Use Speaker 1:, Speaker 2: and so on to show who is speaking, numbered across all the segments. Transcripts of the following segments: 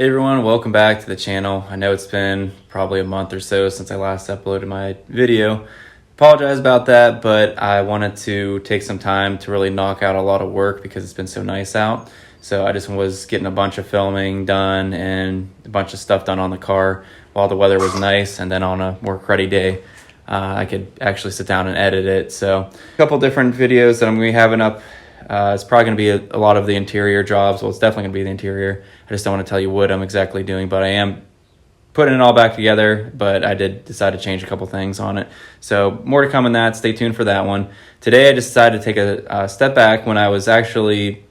Speaker 1: Hey everyone, welcome back to the channel. I know it's been probably a month or so since I last uploaded my video. Apologize about that, but I wanted to take some time to really knock out a lot of work because it's been so nice out. So I just was getting a bunch of filming done and a bunch of stuff done on the car while the weather was nice, and then on a more cruddy day I could actually sit down and edit it. So a couple different videos that I'm going to be having up. It's probably going to be a lot of the interior jobs. Well, it's definitely going to be the interior. I just don't want to tell you what I'm exactly doing, but I am putting it all back together, but I did decide to change a couple things on it. So more to come on that. Stay tuned for that one. Today I decided to take a step back. When I was actually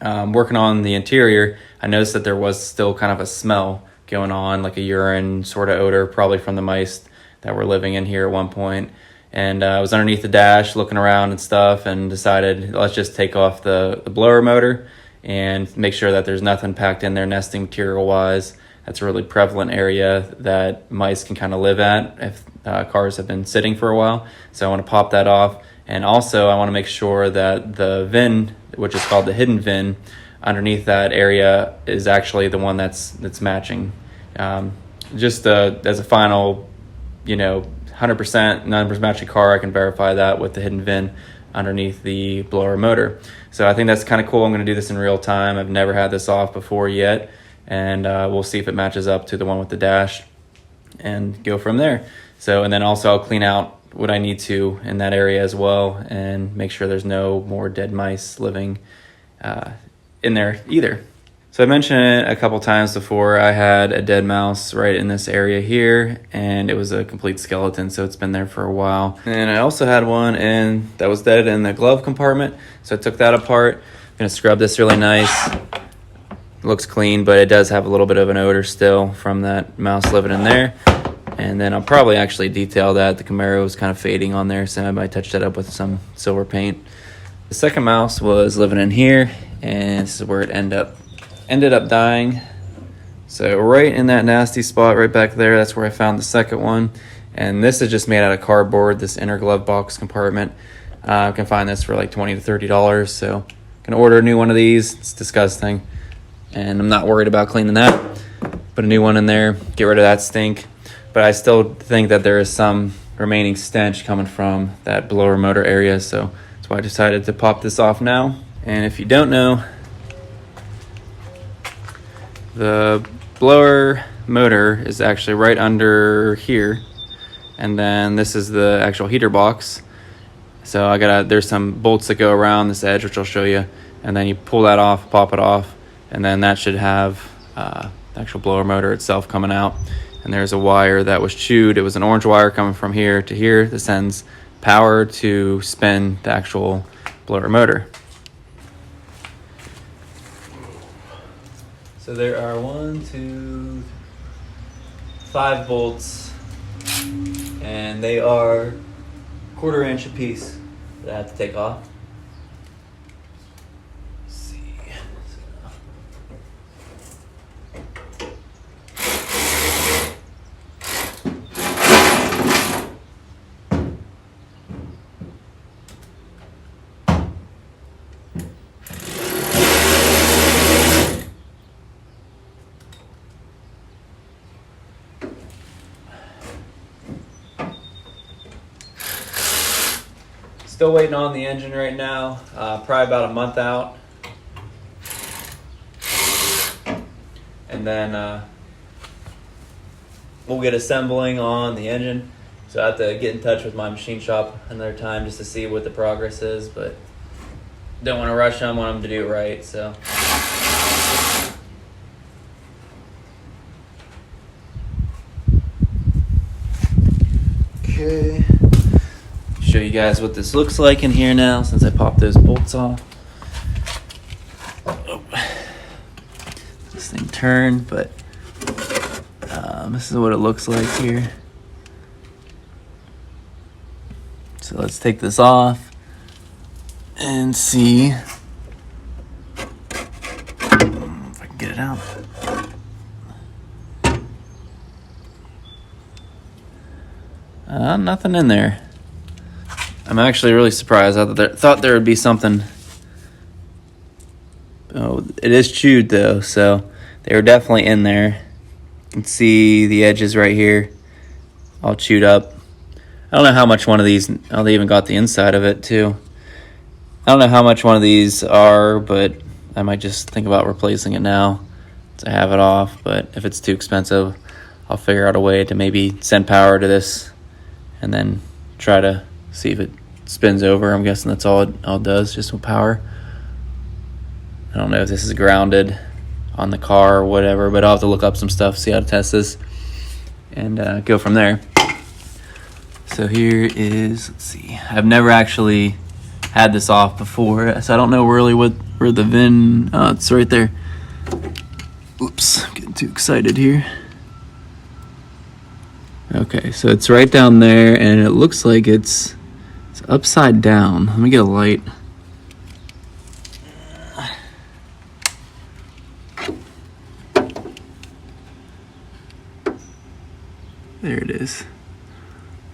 Speaker 1: working on the interior, I noticed that there was still kind of a smell going on, like a urine sort of odor, probably from the mice that were living in here at one point. And I was underneath the dash looking around and stuff and decided, let's just take off the blower motor and make sure that there's nothing packed in there nesting material wise. That's a really prevalent area that mice can kind of live at if cars have been sitting for a while. So I want to pop that off. And also I want to make sure that the VIN, which is called the hidden VIN, underneath that area is actually the one that's matching. Just as a final, 100% numbers matching car, I can verify that with the hidden VIN underneath the blower motor. So I think that's kind of cool. I'm going to do this in real time. I've never had this off before yet, and we'll see if it matches up to the one with the dash and go from there. So, and then also I'll clean out what I need to in that area as well and make sure there's no more dead mice living in there either. So I mentioned it a couple times before. I had a dead mouse right in this area here, and it was a complete skeleton, so it's been there for a while. And I also had one that was dead in the glove compartment, so I took that apart. I'm gonna scrub this really nice. It looks clean, but it does have a little bit of an odor still from that mouse living in there. And then I'll probably actually detail that. The CAMARO is kind of fading on there, so I might touch that up with some silver paint. The second mouse was living in here, and this is where it ended up dying. So right in that nasty spot right back there, that's where I found the second one. And this is just made out of cardboard, this inner glove box compartment. You can find this for like $20 to $30, so I'm gonna order a new one of these. It's disgusting, and I'm not worried about cleaning that. Put a new one in there, get rid of that stink. But I still think that there is some remaining stench coming from that blower motor area, so that's why I decided to pop this off now. And if you don't know, the blower motor is actually right under here, and then this is the actual heater box. So there's some bolts that go around this edge, which I'll show you, and then you pull that off, pop it off, and then that should have the actual blower motor itself coming out. And there's a wire that was chewed. It was an orange wire coming from here to here that sends power to spin the actual blower motor. So there are 5 bolts, and they are 1/4 inch a piece that I have to take off. Let's see. Still waiting on the engine right now, probably about a month out. And then we'll get assembling on the engine. So I have to get in touch with my machine shop another time just to see what the progress is, but don't want to rush them, want them to do it right, so. Okay. Show you guys what this looks like in here now since I popped those bolts off. Oh. This thing turned, but this is what it looks like here. So let's take this off and see if I can get it out. Nothing in there. I'm actually really surprised. I thought there would be something. Oh, it is chewed though, so they were definitely in there. You can see the edges right here, all chewed up. I don't know how much one of these, oh, they even got the inside of it too. I don't know how much one of these are, but I might just think about replacing it now to have it off. But if it's too expensive, I'll figure out a way to maybe send power to this and then try to see if it spins over. I'm guessing that's all it does, just with power. I don't know if this is grounded on the car or whatever, but I'll have to look up some stuff, see how to test this, and go from there. So here is, let's see, I've never actually had this off before, so I don't know really where the VIN, oh, it's right there. Oops, getting too excited here. Okay, so it's right down there, and it looks like it's upside down. Let me get a light. There it is.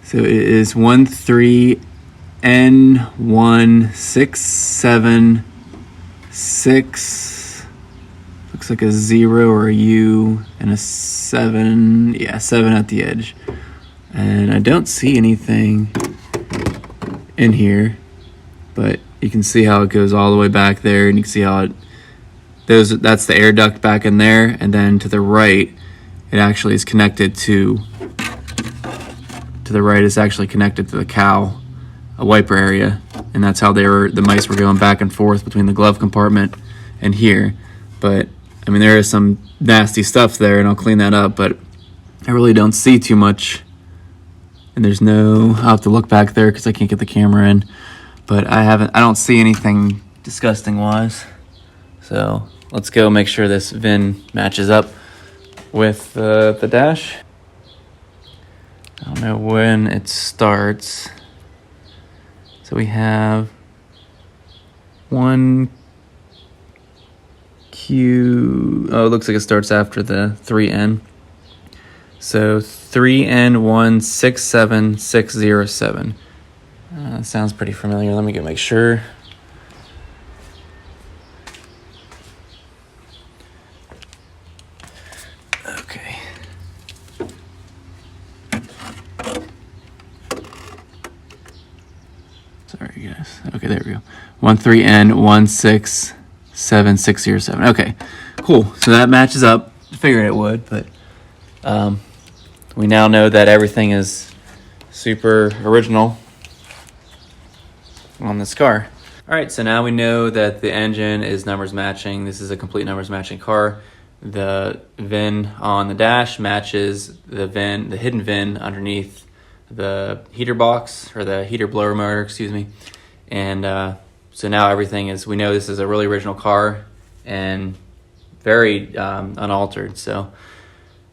Speaker 1: So it is 13N1676. Looks like a 0 or a U and a 7. Yeah, 7 at the edge. And I don't see anything in here, but you can see how it goes all the way back there, and you can see how that's the air duct back in there, and then to the right, it actually is connected to the right, it's actually connected to the cow, a wiper area, and that's how the mice were going back and forth between the glove compartment and here. But I mean, there is some nasty stuff there, and I'll clean that up, but I really don't see too much. And there's I'll have to look back there because I can't get the camera in, but I don't see anything disgusting wise. So let's go make sure this VIN matches up with the dash. I don't know when it starts. So we have 1Q. Oh, it looks like it starts after the 3N. So 3N167607. Sounds pretty familiar. Let me go make sure. Okay. Sorry, guys. Okay, there we go. 13N167607. Okay, cool. So that matches up. I figured it would, but we now know that everything is super original on this car. All right, so now we know that the engine is numbers matching. This is a complete numbers matching car. The VIN on the dash matches the VIN, the hidden VIN underneath the heater box, or the heater blower motor, excuse me. And so now everything is, we know this is a really original car and very unaltered. So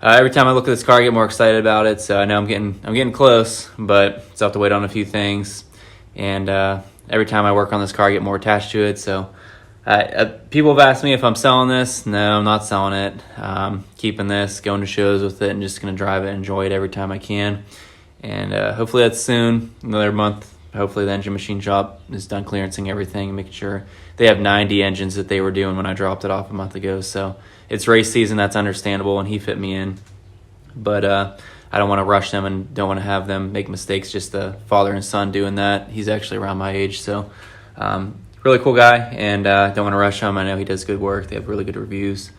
Speaker 1: every time I look at this car, I get more excited about it. So I know I'm getting close, but still have to wait on a few things. And every time I work on this car, I get more attached to it. So people have asked me if I'm selling this. No, I'm not selling it. Keeping this, going to shows with it, and just going to drive it and enjoy it every time I can. And hopefully that's soon, another month. Hopefully the engine machine shop is done clearancing everything and making sure they have 90 engines that they were doing when I dropped it off a month ago. So it's race season, that's understandable, and he fit me in. But I don't want to rush them and don't want to have them make mistakes, just the father and son doing that. He's actually around my age, so really cool guy, and don't want to rush him. I know he does good work. They have really good reviews.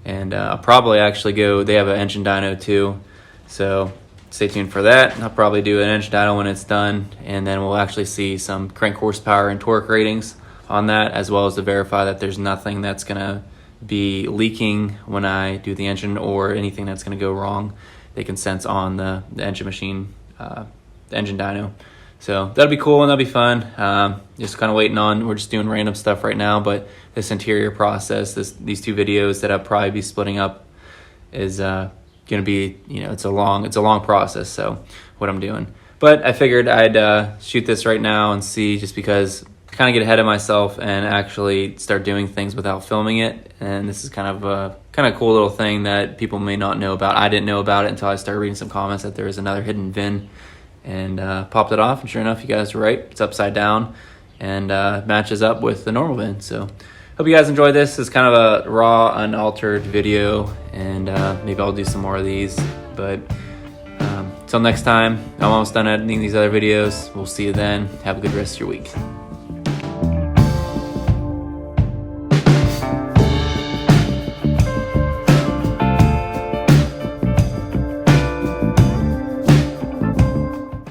Speaker 1: And I'll probably actually go, they have an engine dyno too, so stay tuned for that. I'll probably do an engine dyno when it's done, and then we'll actually see some crank horsepower and torque ratings on that, as well as to verify that there's nothing that's going to be leaking when I do the engine, or anything that's going to go wrong they can sense on the engine machine, the engine dyno. So that'll be cool and that'll be fun. Just kind of waiting on, we're just doing random stuff right now, but this interior process, these two videos that I'll probably be splitting up is going to be, it's a long process. So what I'm doing, but I figured I'd shoot this right now and see, just because I kind of get ahead of myself and actually start doing things without filming it. And this is kind of a cool little thing that people may not know about. I didn't know about it until I started reading some comments that there was another hidden VIN, and popped it off, and sure enough, you guys were right. It's upside down and matches up with the normal VIN. So hope you guys enjoyed this. It's kind of a raw, unaltered video, and maybe I'll do some more of these. But until next time, I'm almost done editing these other videos. We'll see you then. Have a good rest of your week.